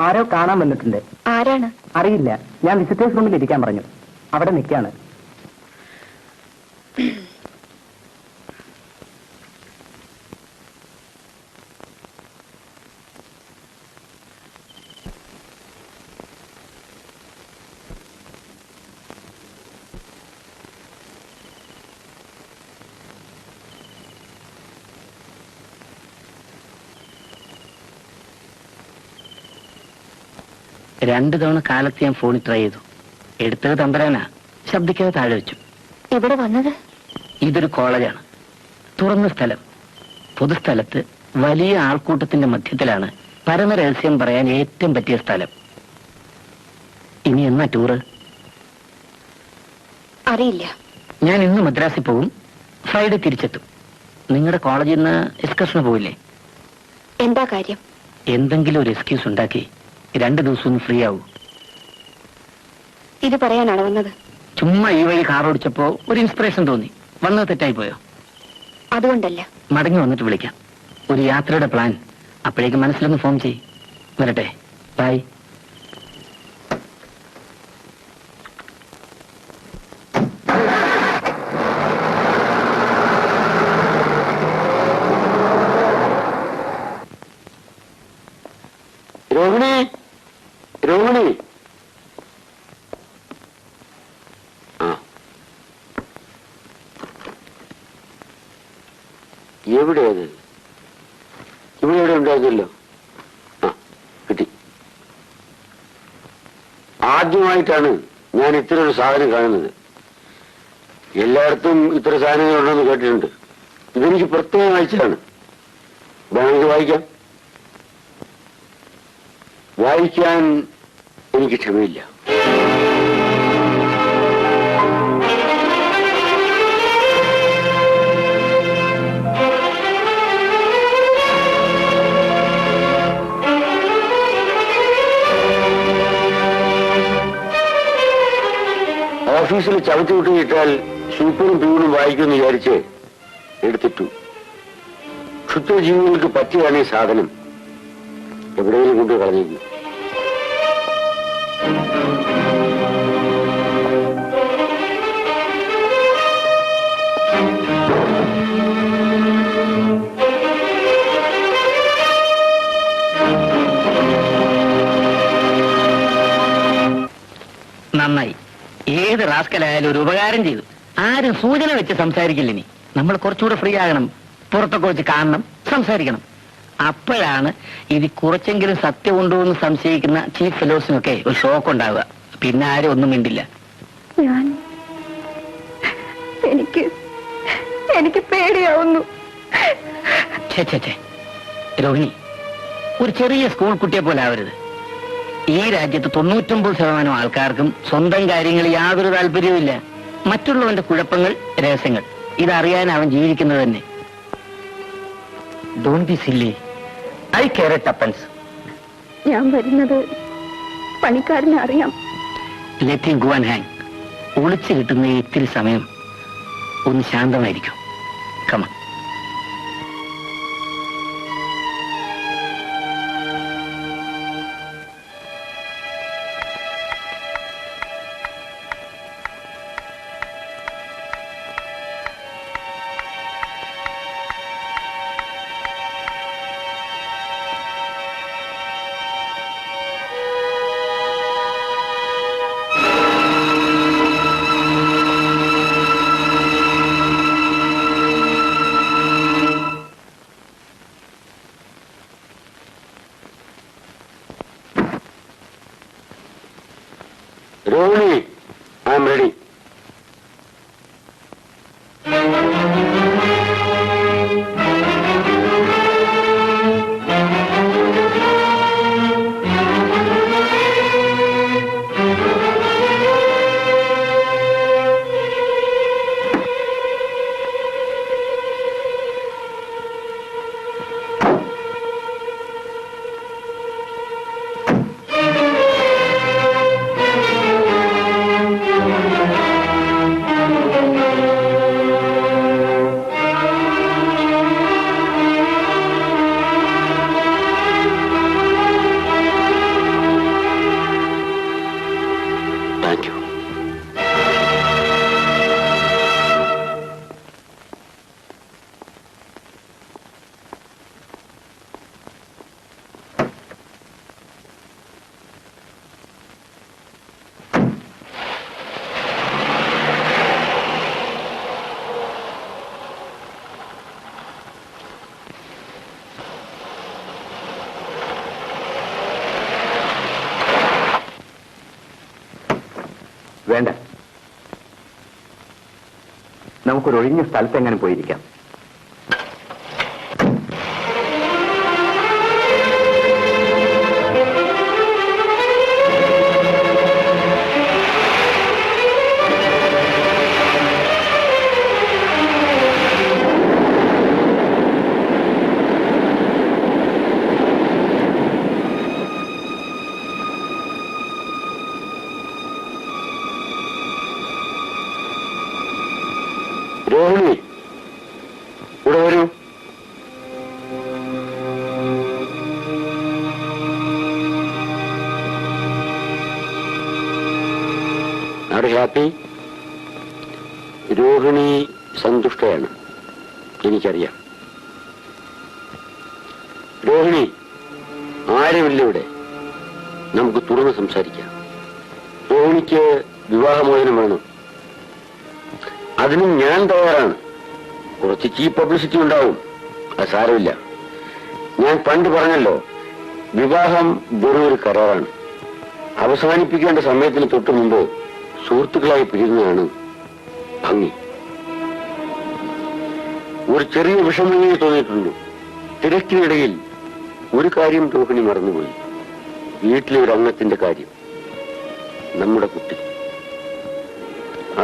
ആരോ കാണാൻ വന്നിട്ടുണ്ട്. ആരാണ്? അറിയില്ല. ഞാൻ വിസിറ്റേഴ്സ് റൂമിൽ ഇരിക്കാൻ പറഞ്ഞു. അവിടെ നിൽക്കാണ്. രണ്ടു തവണ കാലത്ത് ഞാൻ ഫോണിൽ ട്രൈ ചെയ്തു. എടുത്തത് തമ്പരാനാ. ശബ്ദിക്കാതെ താഴെ വെച്ചു. എവിടെ വന്നത്? ഇതൊരു കോളേജാണ്. തുറന്ന സ്ഥലം. പൊതുസ്ഥലത്ത് വലിയ ആൾക്കൂട്ടത്തിന്റെ മധ്യത്തിലാണ് പരമരഹസ്യം പറയാൻ ഏറ്റവും പറ്റിയ സ്ഥലം. ഇനി എന്നാ ടൂറ്? അറിയില്ല. ഞാൻ ഇന്ന് മദ്രാസിൽ പോകും. ഫ്രൈഡേ തിരിച്ചെത്തും. നിങ്ങളുടെ കോളേജിൽ നിന്ന് എക്സ്കർഷന് പോയില്ലേ? എന്താ കാര്യം? എന്തെങ്കിലും ഒരു എക്സ്ക്യൂസ് ഉണ്ടാക്കി 2 ദിവസം ഫ്രീ ആവൂ. ഇത് പറയാനാണ് വന്നത്? ചുമ്മാ ഈ വഴി കാർ ഓടിച്ചപ്പോ ഒരു ഇൻസ്പിറേഷൻ തോന്നി. വന്നത് തെറ്റായി പോയോ? അതുകൊണ്ടല്ല. മടങ്ങി വന്നിട്ട് വിളിക്കാം. ഒരു യാത്രയുടെ പ്ലാൻ. അപ്പോഴേക്കും മനസ്സിലൊന്ന് ഫോം ചെയ്. വരട്ടെ. ബൈ. രോഹിണി, രോഹിണി. എവിടെയത്? ഇവിടെ എവിടെ ഉണ്ടായിരുന്നല്ലോ. കിട്ടി. ആദ്യമായിട്ടാണ് ഞാൻ ഇത്ര ഒരു സാധനം കാണുന്നത്. എല്ലായിടത്തും ഇത്ര സാധനങ്ങൾ ഉണ്ടെന്ന് കേട്ടിട്ടുണ്ട്. ഇതെനിക്ക് പ്രത്യേകം അയച്ചതാണ്. വേണമെങ്കിൽ വായിക്കാം. വായിക്കാൻ എനിക്ക് ക്ഷമയില്ല. ഓഫീസിൽ ചവിട്ടി വിട്ടിട്ടാൽ സൂപ്പറും പ്യൂണും വായിക്കുമെന്ന് വിചാരിച്ച് എടുത്തിട്ടു. ക്ഷുദ്രജീവികൾക്ക് പറ്റിയാണ് ഈ സാധനം. എവിടെയെങ്കിലും കൊണ്ട് കളഞ്ഞേക്കും. നന്നായി. ഏത് റാസ്കലായാലും ഒരു ഉപകാരം ചെയ്തു. ആരും സൂചന വെച്ച് സംസാരിക്കില്ല. ഇനി നമ്മൾ കുറച്ചുകൂടെ ഫ്രീ ആകണം. പുറത്തൊക്കെ വെച്ച് കാണണം, സംസാരിക്കണം. അപ്പോഴാണ് ഇത് കുറച്ചെങ്കിലും സത്യമുണ്ടോ എന്ന് സംശയിക്കുന്ന ചീഫ് ഫെലോസിനൊക്കെ ഒരു ഷോക്ക് ഉണ്ടാവുക. പിന്നെ ആരും ഒന്നും മിണ്ടില്ല. എനിക്ക് പേടിയാവുന്നു. രോഹിണി, ഒരു ചെറിയ സ്കൂൾ കുട്ടിയെ പോലെ ആവരുത്. ഈ രാജ്യത്ത് 99% ആൾക്കാർക്കും സ്വന്തം കാര്യങ്ങൾ യാതൊരു താല്പര്യവുമില്ല. മറ്റുള്ളവന്റെ കുഴപ്പങ്ങൾ, രഹസ്യങ്ങൾ ഇതറിയാൻ അവൻ ജീവിക്കുന്നത് തന്നെ. Don't be silly. I care a tuppence. ഞാൻ വരുന്നത് പണിക്കാരനെ അറിയാം. Let him go and hang. ഒളിച്ചു കിട്ടുന്ന ഇത്തിരി സമയം ഒന്ന് ശാന്തമായിരിക്കും. കമ. Rohini, I am ready. നമുക്കൊരു ഒഴിഞ്ഞ സ്ഥലത്ത് എങ്ങനെ പോയിരിക്കാം. രോഹിണി, ഇവിടെ വരൂ. Are happy? രോഹിണി സന്തുഷ്ടയാണ്, എനിക്കറിയാം. രോഹിണി, ആരുമില്ല ഇവിടെ, നമുക്ക് തുറന്ന് സംസാരിക്കാം. രോഹിണിക്ക് വിവാഹമോചനം വേണം. അതിനും ഞാൻ തയ്യാറാണ്. കുറച്ച് ചീപ്പ് പബ്ലിസിറ്റി ഉണ്ടാവും, അത് സാരമില്ല. ഞാൻ പണ്ട് പറഞ്ഞല്ലോ, വിവാഹം വെറും ഒരു കരാറാണ്. അവസാനിപ്പിക്കേണ്ട സമയത്തിന് തൊട്ടു മുമ്പ് സുഹൃത്തുക്കളായി പിരിയുന്നതാണ് ഭംഗി. ഒരു ചെറിയ വിഷമമേ തോന്നിയിട്ടുള്ളൂ. തിരക്കിനിടയിൽ ഒരു കാര്യം രോഹിണി മറന്നുപോയി. വീട്ടിലെ ഒരു അംഗത്തിന്റെ കാര്യം, നമ്മുടെ കുട്ടി.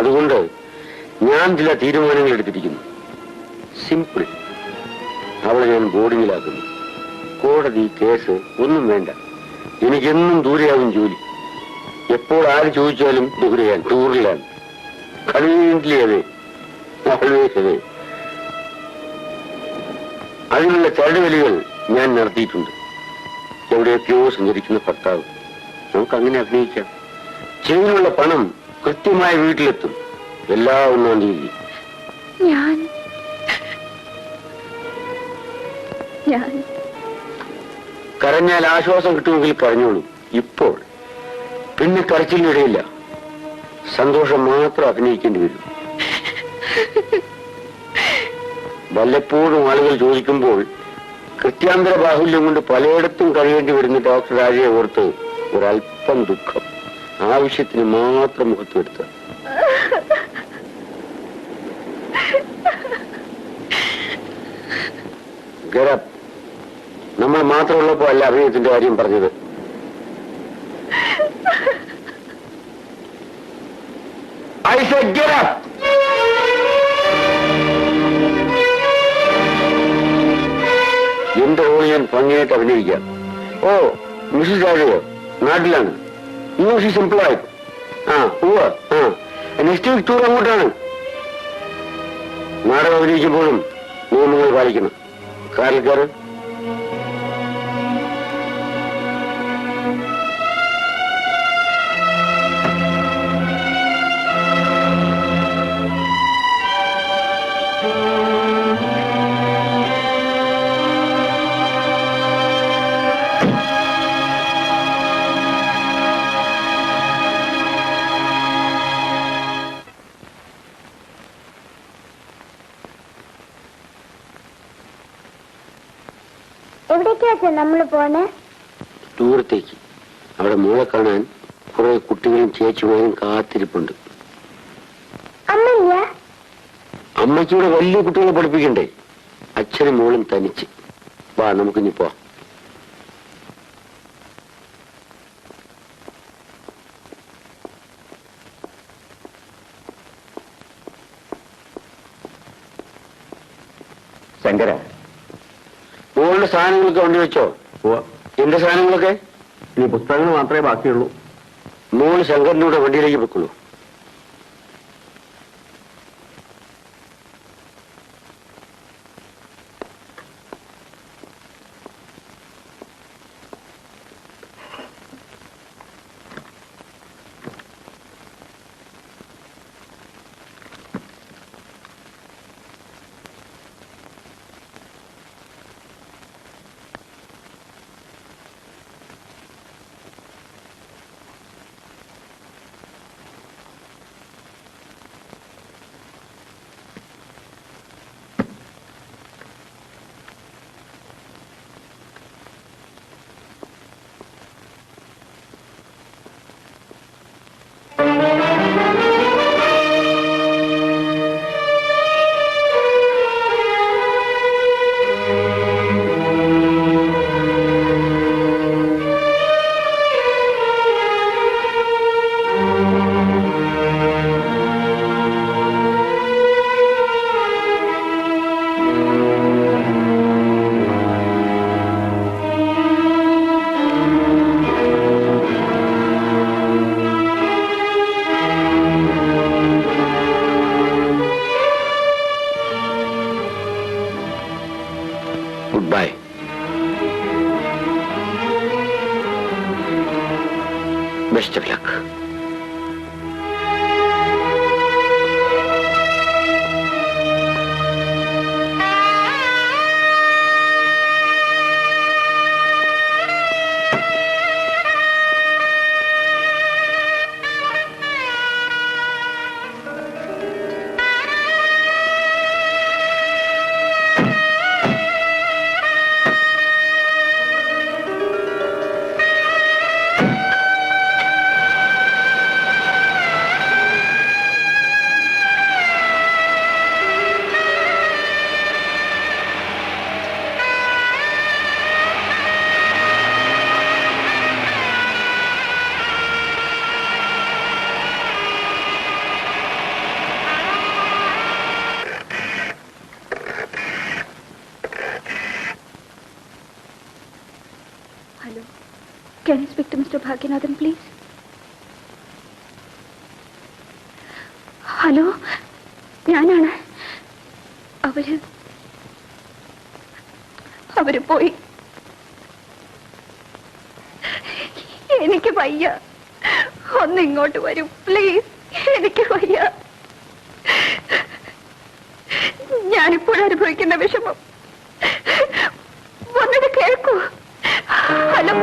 അതുകൊണ്ട് ഞാൻ ചില തീരുമാനങ്ങൾ എടുത്തിരിക്കുന്നു. സിമ്പിൾ. അവളെ ഞാൻ ബോർഡിങ്ങിലാക്കുന്നു. കോടതി, കേസ് ഒന്നും വേണ്ട. എനിക്കെന്നും ദൂരെയാകും ജോലി. എപ്പോൾ ആര് ചോദിച്ചാലും ദൂരെയാണ്, ടൂറിലാണ്. കൺവീനിയന്റ്ലി അതെ, ഓൾവേസ് അതെ. അതിനുള്ള ചരടുവലികൾ ഞാൻ നടത്തിയിട്ടുണ്ട്. എവിടെയൊക്കെയോ സഞ്ചരിക്കുന്ന ഭർത്താവ്. നമുക്കങ്ങനെ അഭിനയിക്കാം. ചെലവിനുള്ള പണം കൃത്യമായ വീട്ടിലെത്തും. എല്ലാ 1-ാം തീയതി. കരഞ്ഞാൽ ആശ്വാസം കിട്ടുമെങ്കിൽ കരഞ്ഞോളൂ. ഇപ്പോൾ പിന്നെ കരച്ചിലിനിടയില്ല. സന്തോഷം മാത്രം അഭിനയിക്കേണ്ടി വരും. വല്ലപ്പോഴും ആളുകൾ ചോദിക്കുമ്പോൾ കൃത്യാന്തര ബാഹുല്യം കൊണ്ട് പലയിടത്തും കഴിയേണ്ടി വരുന്ന ഡോക്ടർ രാജയെ ഓർത്ത് ഒരല്പം ദുഃഖം. ആവശ്യത്തിന് മാത്രം മുഖത്തെടുത്ത്. ഗരബ്, നമ്മൾ മാത്രമുള്ളപ്പോ അല്ല അഭിനയത്തിന്റെ കാര്യം പറഞ്ഞത്. I said get up. എന്റെ റോൾ ഞാൻ ഭംഗിയായിട്ട് അഭിനയിക്കാം. ഓ, മിസ്സസ് രാജയോ നാട്ടിലാണ്. She's employed. Next week tour അങ്ങോട്ടാണ്. നാടകം അഭിനയിക്കുമ്പോഴും നിയമങ്ങൾ പാലിക്കണം. കാറിൽ കയറ്. എവിടേക്കാ നമ്മൾ പോണേ? ദൂരത്തേക്ക്. അവിടെ മോളെ കാണാൻ കുറെ കുട്ടികളും ചേച്ചിമാരും കാത്തിരിപ്പുണ്ട്. അമ്മയ്ക്കൂടെ വലിയ കുട്ടികളെ പഠിപ്പിക്കണ്ടേ? അച്ഛനും മോളും തനിച്ച്. വാ, നമുക്കിനി പോവാം. ശങ്കര, മോളുടെ സാധനങ്ങളൊക്കെ വണ്ടി വെച്ചോ? എന്റെ സാധനങ്ങളൊക്കെ? ഇനി പുസ്തകങ്ങൾ മാത്രമേ ബാക്കിയുള്ളൂ. മോള് ശങ്കറിന്റെ കൂടെ വണ്ടിയിലേക്ക് വെക്കുള്ളൂ. Goodbye. Best of luck. Hello. Can I speak to Mr. Bhagyanathan, please? Hello, ഞാനാണ്. അവര് പോയി. എനിക്ക് വയ്യ. ഒന്ന് ഇങ്ങോട്ട് വരൂ പ്ലീസ്. എനിക്ക് വയ്യ. ഞാനിപ്പോൾ അനുഭവിക്കുന്ന വിഷമം ഒന്നത് കേൾക്കൂ. ഹലോ.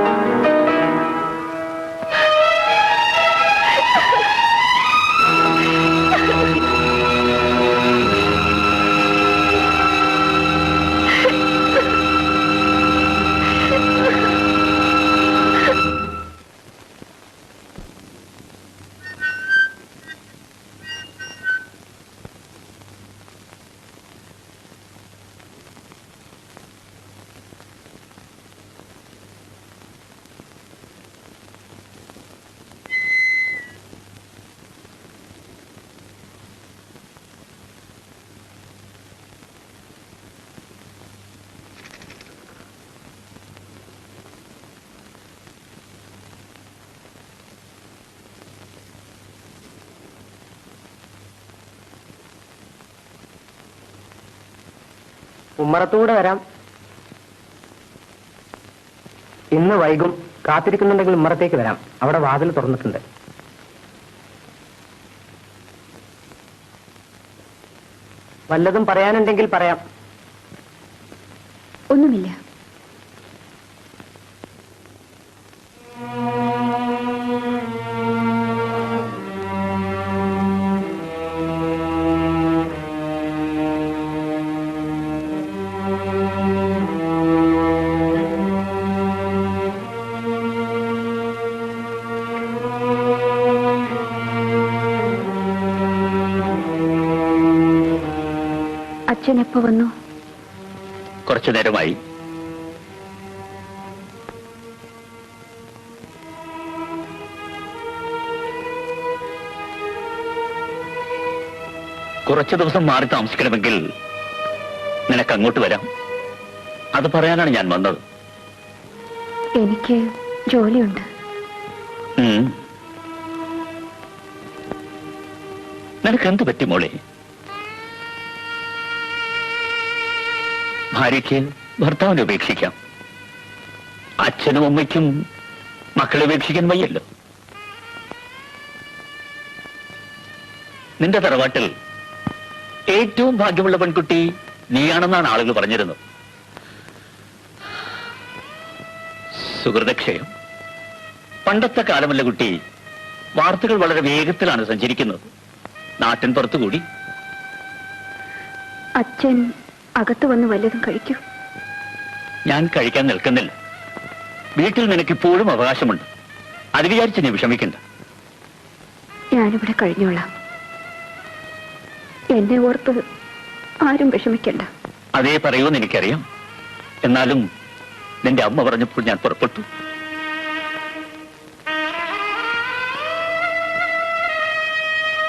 ഉമ്മറത്തൂടെ വരാം. ഇന്ന് വൈകും. കാത്തിരിക്കുന്നുണ്ടെങ്കിൽ ഉമ്മറത്തേക്ക് വരാം. അവിടെ വാതിൽ തുറന്നിട്ടുണ്ട്. വല്ലതും പറയാനുണ്ടെങ്കിൽ പറയാം. ഒന്നുമില്ല. അച്ഛൻ എപ്പോ വന്നു? കുറച്ചു നേരമായി. കുറച്ചു ദിവസം മാറി താമസിക്കണമെങ്കിൽ നിനക്ക് അങ്ങോട്ട് വരാം. അത് പറയാനാണ് ഞാൻ വന്നത്. എനിക്ക് ജോലിയുണ്ട്. നിനക്ക് എന്ത് പറ്റി മോളെ? ഭാര്യയ്ക്ക് ഭർത്താവിനെ ഉപേക്ഷിക്കാം. അച്ഛനും അമ്മയ്ക്കും മക്കളെ ഉപേക്ഷിക്കാൻ വയ്യല്ലോ. നിന്റെ തറവാട്ടിൽ ഏറ്റവും ഭാഗ്യമുള്ള പെൺകുട്ടി നീയാണെന്നാണ് ആളുകൾ പറഞ്ഞിരുന്നത്. സുഹൃതക്ഷയം. പണ്ടത്തെ കാലമല്ല കുട്ടി. വാർത്തകൾ വളരെ വേഗത്തിലാണ് സഞ്ചരിക്കുന്നത്. നാട്ടിൻ പുറത്തുകൂടി. അച്ഛൻ അകത്ത് വന്ന് വല്ലതും കഴിക്കൂ. ഞാൻ കഴിക്കാൻ നിൽക്കുന്നില്ല. വീട്ടിൽ നിനക്കിപ്പോഴും അവകാശമുണ്ട്. അത് വിചാരിച്ച് നീ വിഷമിക്കണ്ട. ഞാനിവിടെ കഴിഞ്ഞോളാം. എന്നെ ഓർത്ത് ആരും വിഷമിക്കണ്ട. അതേ പറയൂന്ന് എനിക്കറിയാം. എന്നാലും നിന്റെ അമ്മ പറഞ്ഞപ്പോൾ ഞാൻ പുറപ്പെട്ടു.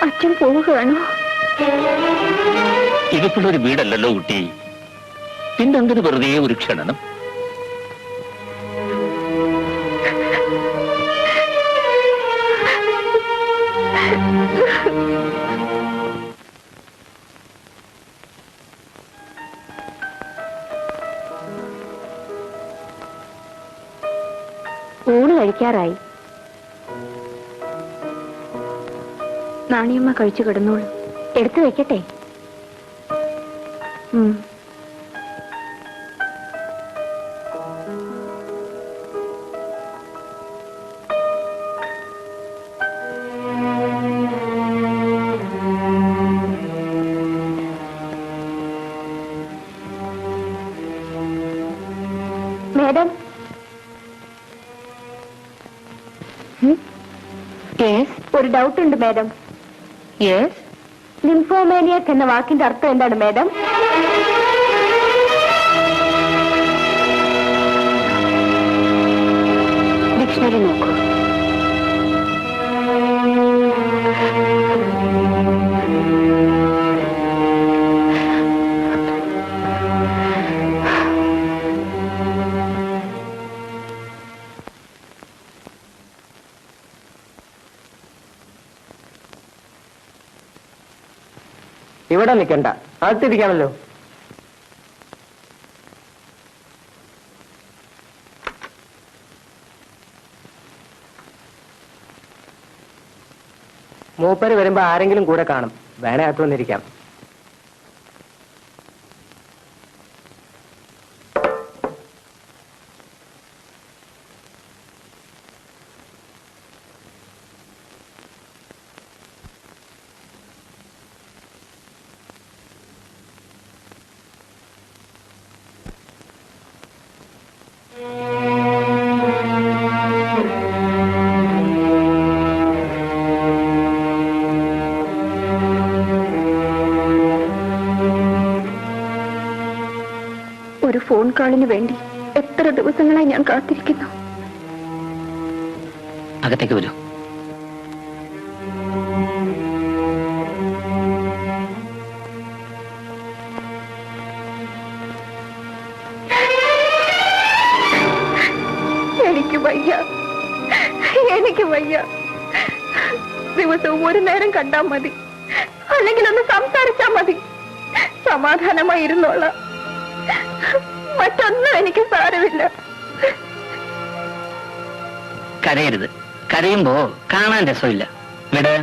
അച്ഛൻ പോവുകയാണോ? ഇതിപ്പോഴൊരു വീടല്ലല്ലോ കുട്ടി. പിന്നെന്തിന് വെറുതെ ഒരു ക്ഷണം? ഊണ് കഴിക്കാറായി. നാണിയമ്മ കഴിച്ചു കിടന്നോളൂ. എടുത്തു വെക്കട്ടെ? മാഡം. ഒരു ഡൗട്ട് ഉണ്ട് മാഡം. ലിംഫോമാനിയാക് എന്ന വാക്കിന്റെ അർത്ഥം എന്താണ് മാഡം? ഡിക്ഷണറി നോക്കൂ. ഇവിടെ നിൽക്കണ്ട, അകത്തിരിക്കാമല്ലോ. മൂപ്പര് വരുമ്പോ ആരെങ്കിലും കൂടെ കാണും. വേണേ അകത്ത് വന്നിരിക്കാം. ഒരു ഫോൺ കോളിന് വേണ്ടി എത്ര ദിവസങ്ങളായി ഞാൻ കാത്തിരിക്കുന്നു. അകത്തേക്ക് വരൂ. എനിക്ക് വയ്യ. ദിവസവും ഒരു നേരം കണ്ടാൽ മതി, അല്ലെങ്കിൽ ഒന്ന് സംസാരിച്ചാ മതി. സമാധാനമായി ഇരുന്നോളാം. മറ്റൊന്നും എനിക്ക് സാരമില്ല. കരയരുത്. കരയുമ്പോ കാണാൻ രസമില്ല. വിട്.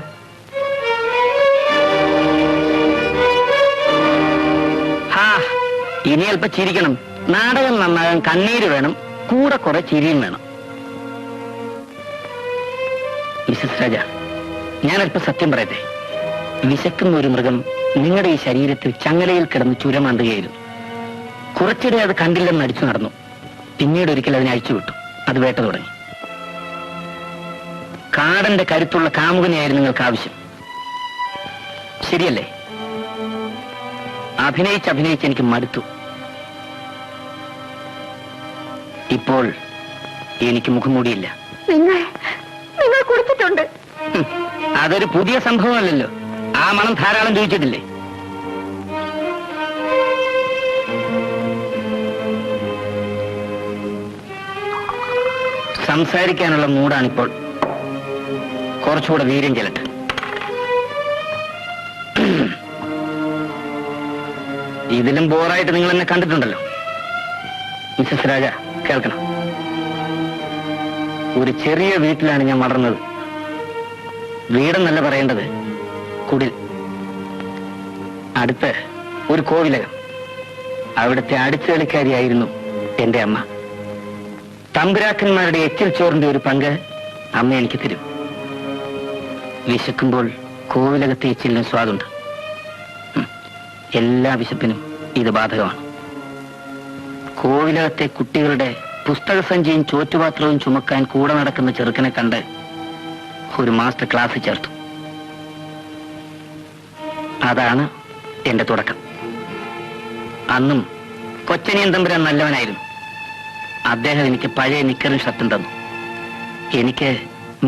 ഇനി അല്പം ചിരിക്കണം. നാടകം നന്നാകാൻ കണ്ണീര് വേണം, കൂടെ കുറെ ചിരിയും വേണം. മിസ്സസ് രാജ, ഞാനല്പം സത്യം പറയട്ടെ. വിശക്കുന്ന ഒരു മൃഗം നിങ്ങളുടെ ഈ ശരീരത്തിൽ ചങ്ങലയിൽ കിടന്ന് ചുരമാന്തുകയായിരുന്നു. കുറച്ചിടെ അത് കണ്ടില്ലെന്ന് അടിച്ചു നടന്നു. പിന്നീട് ഒരിക്കൽ അതിനെ അഴിച്ചുവിട്ടു. അത് വേട്ട തുടങ്ങി. കാടന്റെ കരുത്തുള്ള കാമുകനെയായിരുന്നു നിങ്ങൾക്ക് ആവശ്യം, ശരിയല്ലേ? അഭിനയിച്ച് എനിക്ക് മടുത്തു. ഇപ്പോൾ എനിക്ക് മുഖംമൂടിയില്ല. നിങ്ങൾ കുടിച്ചിട്ടുണ്ട്. അതൊരു പുതിയ സംഭവമല്ലല്ലോ. ആ മണം ധാരാളം ചോദിച്ചിട്ടില്ലേ? സംസാരിക്കാനുള്ള മൂടാണിപ്പോൾ. കുറച്ചുകൂടെ വീര്യം ചെല്ലട്ടെ. ഇതിലും ബോറായിട്ട് നിങ്ങൾ എന്നെ കണ്ടിട്ടുണ്ടല്ലോ. മിസ്സസ് രാജ, കേൾക്കണം. ഒരു ചെറിയ വീട്ടിലാണ് ഞാൻ വളർന്നത്. വീടെന്നല്ല പറയേണ്ടത്, കുടിൽ. അടുത്ത് ഒരു കോവിലകം. അവിടുത്തെ അടിച്ചുകളിക്കാരിയായിരുന്നു എന്റെ അമ്മ. തമ്പുരാക്കന്മാരുടെ എച്ചിൽ ചോറിന്റെ ഒരു പങ്ക് അമ്മ എനിക്ക് തരും. വിശക്കുമ്പോൾ കോവിലകത്തെ എച്ചിലിന് സ്വാദുണ്ട്. എല്ലാ വിശപ്പിനും ഇത് ബാധകമാണ്. കോവിലകത്തെ കുട്ടികളുടെ പുസ്തകസഞ്ചിയും ചോറ്റുപാത്രവും ചുമക്കാൻ കൂടെ നടക്കുന്ന ചെറുക്കനെ കണ്ട് ഒരു മാസ്റ്റർ ക്ലാസ് ചേർത്തു. അതാണ് എന്റെ തുടക്കം. അന്നും കൊച്ചനിയൻ തമ്പുരാൻ നല്ലവനായിരുന്നു. അദ്ദേഹം എനിക്ക് പഴയ നിക്കറും ഷർട്ടും തന്നു. എനിക്ക്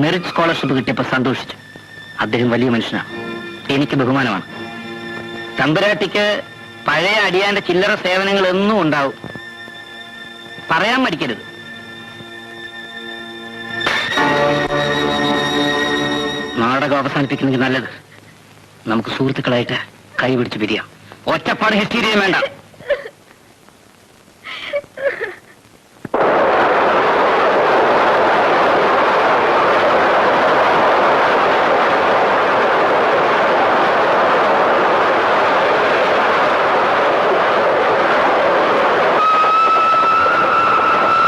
മെറിറ്റ് സ്കോളർഷിപ്പ് കിട്ടിയപ്പോൾ സന്തോഷിച്ചു. അദ്ദേഹം വലിയ മനുഷ്യനാണ്, എനിക്ക് ബഹുമാനമാണ്. തമ്പുരാട്ടിക്ക് പഴയ അടിയാന്റെ ചില്ലറ സേവനങ്ങൾ എന്നും ഉണ്ടാവും, പറയാൻ മടിക്കരുത്. നാടകം അവസാനിപ്പിക്കുന്നത് നല്ലത്. നമുക്ക് സുഹൃത്തുക്കളായിട്ട് കൈപിടിച്ച് പിരിയാം. ഒറ്റപ്പാട് ഹിസ്റ്റീരിയം വേണ്ട.